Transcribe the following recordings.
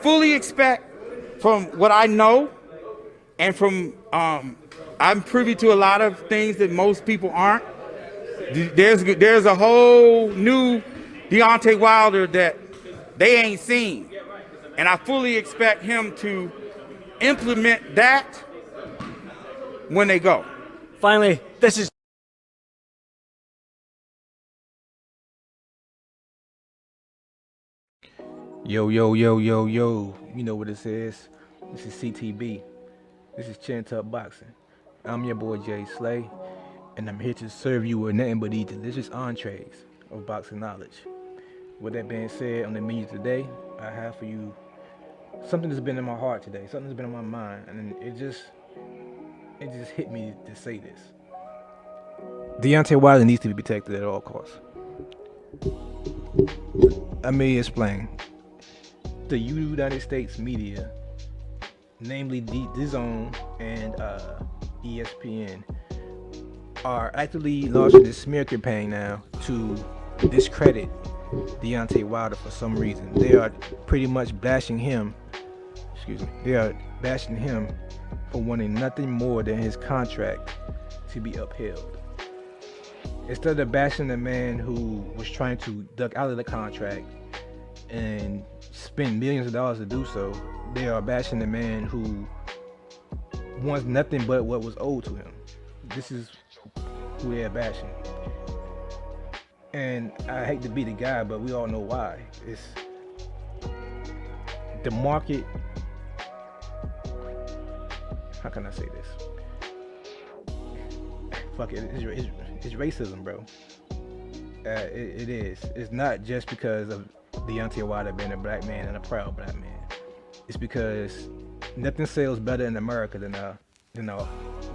fully expect, from what I know, and from I'm privy to a lot of things that most people aren't. There's a whole new Deontay Wilder that they ain't seen, and I fully expect him to implement that when they go. Finally, this is Yo, yo, yo, yo, yo. You know what this is. This is CTB. This is Chin Tuck Boxing. I'm your boy Jay Slay, and I'm here to serve you with nothing but these delicious entrees of boxing knowledge. With that being said, on the menu today, I have for you something that's been in my heart today, something that's been on my mind, and it just hit me to say this. Deontay Wilder needs to be protected at all costs. Let me explain. The United States media, namely Dazn and Espn, are actively launching this smear campaign now to discredit Deontay Wilder for some reason. They are pretty much bashing him. They are bashing him for wanting nothing more than his contract to be upheld. Instead of bashing the man who was trying to duck out of the contract and spend millions of dollars to do so, they are bashing the man who wants nothing but what was owed to him. This is who they're bashing. And I hate to be the guy, but we all know why. It's the market. How can I say this? Fuck it, it's racism, bro. It is. It's not just because of Deontay Wilder being a black man and a proud black man. It's because nothing sells better in America than a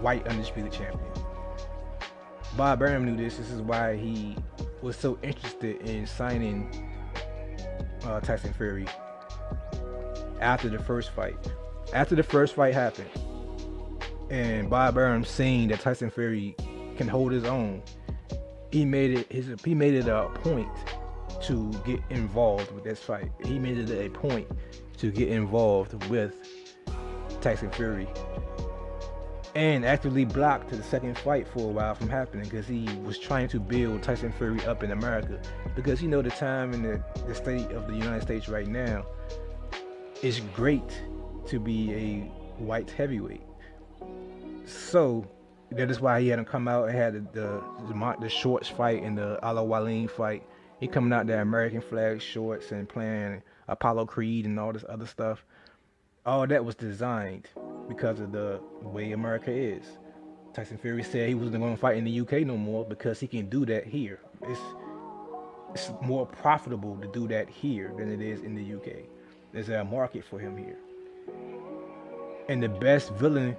white undisputed champion. Bob Burnham knew this. This is why he was so interested in signing Tyson Fury after the first fight. After the first fight happened, and Bob Burnham seeing that Tyson Fury can hold his own, he made it a point to get involved with this fight. He made it a point to get involved with Tyson Fury, and actively blocked the second fight for a while from happening because he was trying to build Tyson Fury up in America. Because you know the time in the state of the United States right now, it's great to be a white heavyweight. So that is why he had him come out and had the shorts fight and the Ala Waleem fight. He coming out there American flag shorts and playing Apollo Creed and all this other stuff. All that was designed because of the way America is. Tyson Fury said he wasn't going to fight in the UK no more because he can do that here. It's more profitable to do that here than it is in the UK. There's a market for him here. And the best villain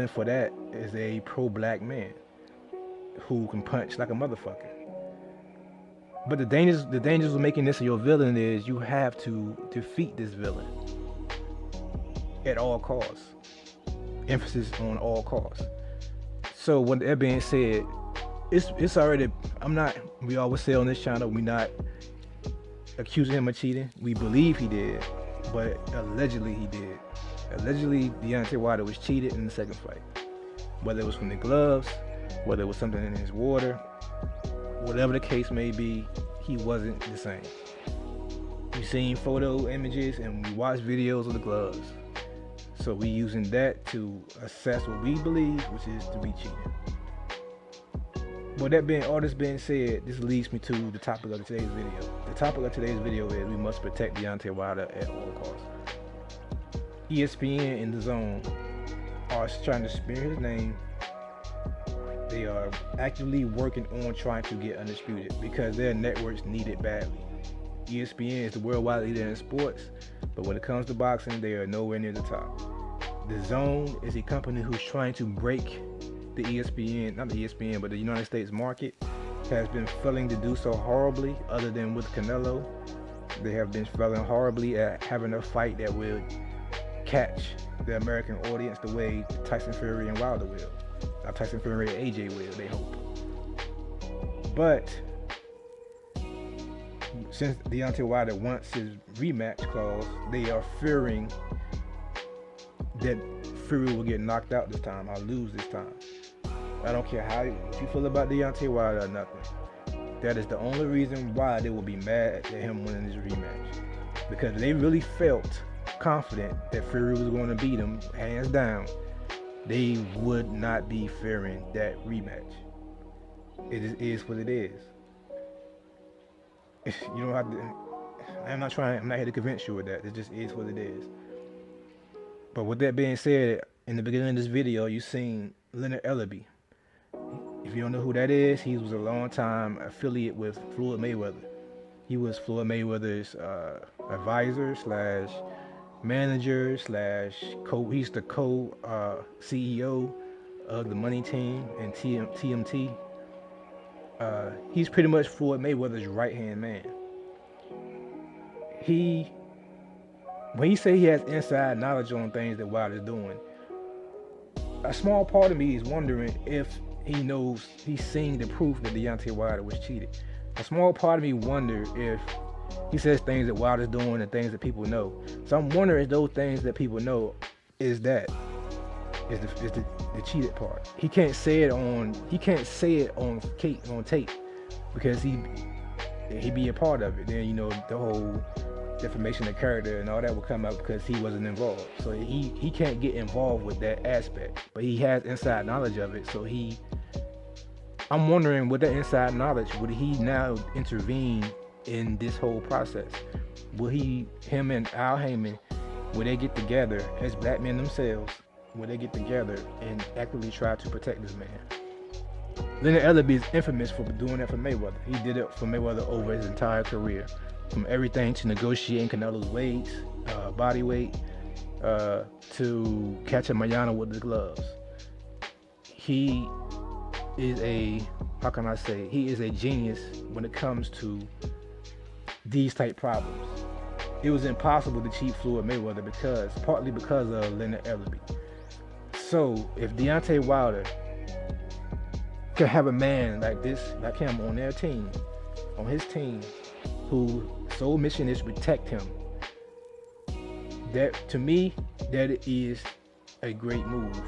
for that is a pro-black man who can punch like a motherfucker. But the dangers of making this your villain is you have to defeat this villain at all costs. Emphasis on all costs. So with that being said, it's already, we always say on this channel, we're not accusing him of cheating. We believe he did, but allegedly he did. Allegedly, Deontay Wilder was cheated in the second fight. Whether it was from the gloves, whether it was something in his water, whatever the case may be, he wasn't the same. We've seen photo images and we watched videos of the gloves. So we using that to assess what we believe, which is to be cheating. But all this being said, this leads me to the topic of today's video. The topic of today's video is we must protect Deontay Wilder at all costs. ESPN and Dazn are trying to smear his name. They are actively working on trying to get undisputed because their networks need it badly. ESPN is the worldwide leader in sports, but when it comes to boxing, they are nowhere near the top. Dazn is a company who's trying to break the but the United States market, has been failing to do so horribly. Other than with Canelo, they have been failing horribly at having a fight that will catch the American audience the way Tyson Fury and Wilder will. Tyson Fury and AJ will, they hope. But since Deontay Wilder wants his rematch clause, they are fearing that Fury will get knocked out this time or lose this time. I don't care what you feel about Deontay Wilder or nothing. That is the only reason why they will be mad at him winning this rematch. Because they really felt confident that Fury was going to beat him, hands down, they would not be fearing that rematch. It is what it is. You don't have to. I'm not here to convince you of that. It just is what it is. But with that being said, in the beginning of this video, you seen Leonard Ellerbe. If you don't know who that is, he was a long time affiliate with Floyd Mayweather. He was Floyd Mayweather's advisor / manager / he's the co-CEO of the Money Team and TMT. He's pretty much Floyd Mayweather's right-hand man. When he say he has inside knowledge on things that Wilder's doing, a small part of me is wondering if he's seen the proof that Deontay Wilder was cheated. A small part of me wonder if he says things that Wilder's doing and things that people know. So I'm wondering if those things that people know is the cheated part. He can't say it on tape because he'd be a part of it. Then the whole defamation of character and all that will come out because he wasn't involved. So he can't get involved with that aspect, but he has inside knowledge of it. So I'm wondering, with that inside knowledge, would he now intervene in this whole process? Will him and Al Heyman, will they get together as black men themselves? Will they get together and actively try to protect this man? Leonard Ellerbe is infamous for doing that for Mayweather. He did it for Mayweather over his entire career, from everything to negotiating Canelo's weight, body weight, to catching Mayana with the gloves. He is he is a genius when it comes to these type problems. It was impossible to cheat Floyd Mayweather partly because of Leonard Ellerbe. So if Deontay Wilder can have a man like him on his team, whose sole mission is to protect him, that to me, that is a great move.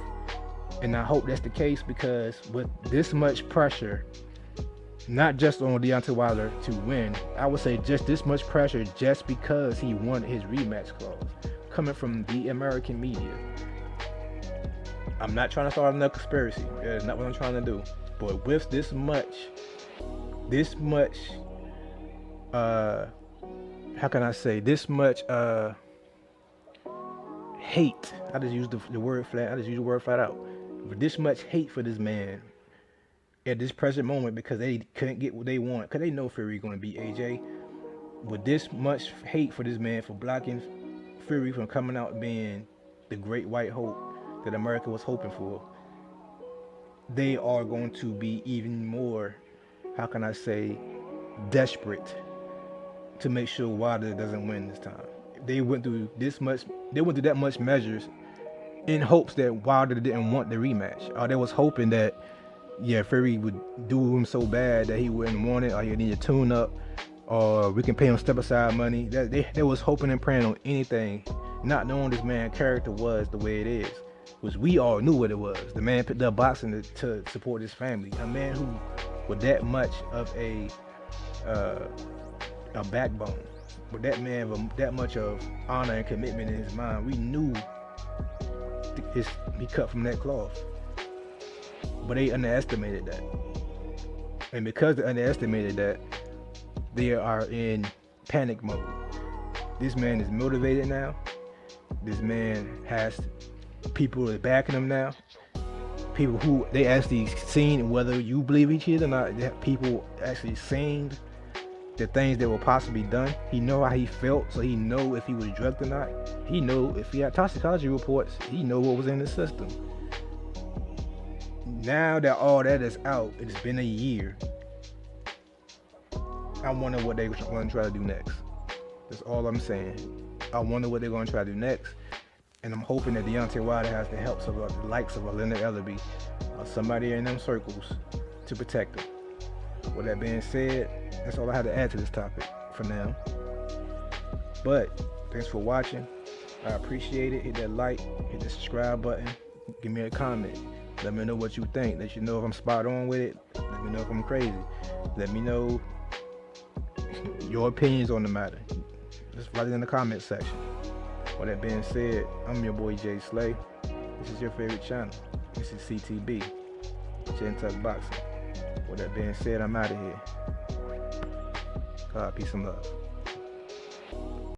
And I hope that's the case, because with this much pressure, not just on Deontay Wilder to win, I would say just this much pressure just because he won his rematch clause, coming from the American media. I'm not trying to start another conspiracy. That's not what I'm trying to do. But with this much, hate. I just use the word flat out. With this much hate for this man at this present moment, because they couldn't get what they want, because they know Fury going to beat AJ. With this much hate for this man for blocking Fury from coming out being the great white hope that America was hoping for, they are going to be even more, desperate to make sure Wilder doesn't win this time. They went through that much measures in hopes that Wilder didn't want the rematch, or they was hoping that Fury would do him so bad that he wouldn't want it, or he need a tune up, or we can pay him step aside money. That they was hoping and praying on anything, not knowing this man's character was the way it is. Which we all knew what it was. The man picked up boxing to support his family. A man who, with that much of a backbone, with that much of honor and commitment in his mind, we knew he cut from that cloth. But they underestimated that. And because they underestimated that, they are in panic mode. This man is motivated now. This man has people that are backing him now. People who they actually seen, whether you believe he cheated or not, people actually seen the things that were possibly done. He know how he felt, so he know if he was drugged or not. He know if he had toxicology reports. He know what was in the system. Now that all that is out, it's been a year. I wonder what they're going to try to do next. That's all I'm saying. I wonder what they're going to try to do next. And I'm hoping that Deontay Wilder has the help of the likes of Leonard Ellerbe or somebody in them circles to protect him. With that being said, that's all I had to add to this topic. for now. But thanks for watching. I appreciate it. Hit that like, hit the subscribe button, give me a comment. Let me know what you think. Let you know if I'm spot on with it. Let me know if I'm crazy. Let me know your opinions on the matter. Just write it in the comment section. With that being said, I'm your boy Jay Slay. This is your favorite channel. This is CTB, Chin Tuck Boxing. With that being said, I'm out of here. Peace and love.